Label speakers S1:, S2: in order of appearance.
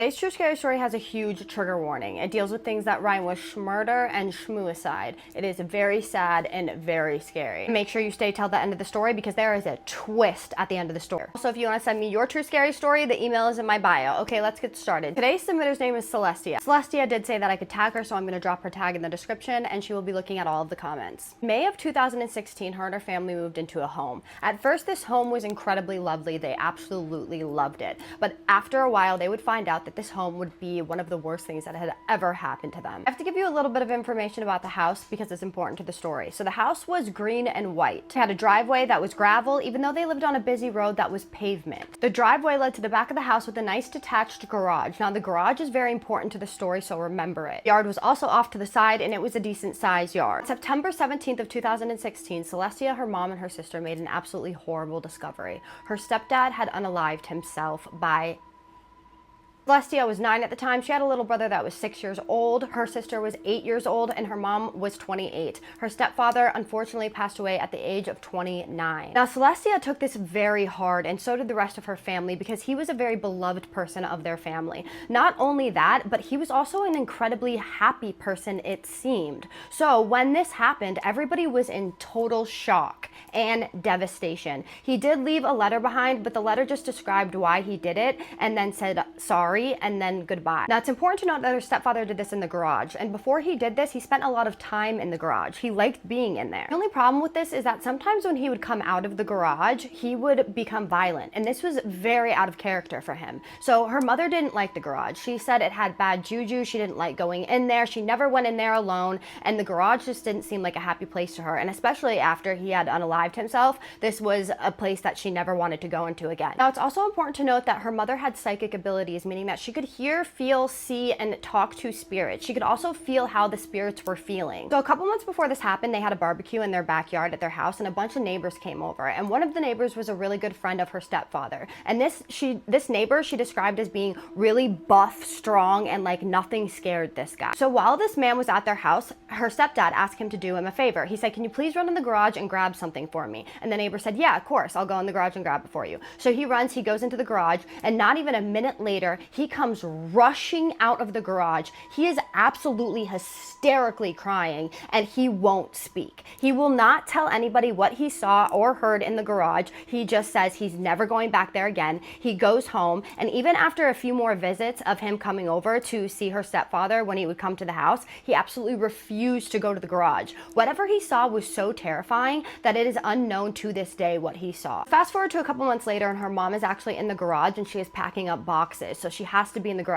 S1: Today's True Scary Story has a huge trigger warning. It deals with things that rhyme with schmurder and schmuicide. It is very sad and very scary. Make sure you stay till the end of the story because there is a twist at the end of the story. Also, if you want to send me your true scary story, the email is in my bio. Okay, let's get started. Today's submitter's name is Celestia. Celestia did say that I could tag her, so I'm going to drop her tag in the description and she will be looking at all of the comments. May of 2016, her and her family moved into a home. At first, this home was incredibly lovely. They absolutely loved it. But after a while, they would find out that this home would be one of the worst things that had ever happened to them. I have to give you a little bit of information about the house because it's important to the story. So the house was green and white. It had a driveway that was gravel, even though they lived on a busy road that was pavement. The driveway led to the back of the house with a nice detached garage. Now the garage is very important to the story, so remember it. The yard was also off to the side and it was a decent sized yard. September 17th of 2016, Celestia, her mom, and her sister made an absolutely horrible discovery. Her stepdad had unalived himself by Celestia was 9 at the time. She had a little brother that was 6 years old. Her sister was 8 years old and her mom was 28. Her stepfather unfortunately passed away at the age of 29. Now Celestia took this very hard, and so did the rest of her family, because he was a very beloved person of their family. Not only that, but he was also an incredibly happy person, it seemed. So when this happened, everybody was in total shock and devastation. He did leave a letter behind, but the letter just described why he did it and then said sorry and then goodbye. Now it's important to note that her stepfather did this in the garage, and before he did this, he spent a lot of time in the garage. He liked being in there. The only problem with this is that sometimes when he would come out of the garage, he would become violent, and this was very out of character for him. So her mother didn't like the garage. She said it had bad juju. She didn't like going in there. She never went in there alone, and the garage just didn't seem like a happy place to her, and especially after he had unalived himself, this was a place that she never wanted to go into again. Now it's also important to note that her mother had psychic abilities, meaning that she could hear, feel, see, and talk to spirits. She could also feel how the spirits were feeling. So a couple months before this happened, they had a barbecue in their backyard at their house, and a bunch of neighbors came over, and one of the neighbors was a really good friend of her stepfather. And this neighbor she described as being really buff, strong, and like nothing scared this guy. So while this man was at their house, her stepdad asked him to do him a favor. He said, "Can you please run in the garage and grab something for me?" And the neighbor said, "Yeah, of course, I'll go in the garage and grab it for you." So he runs, he goes into the garage, and not even a minute later, he comes rushing out of the garage. He is absolutely hysterically crying, and he won't speak. He will not tell anybody what he saw or heard in the garage. He just says he's never going back there again. He goes home, and even after a few more visits of him coming over to see her stepfather when he would come to the house, he absolutely refused to go to the garage. Whatever he saw was so terrifying that it is unknown to this day what he saw. Fast forward to a couple months later, and her mom is actually in the garage and she is packing up boxes, so she has to be in the garage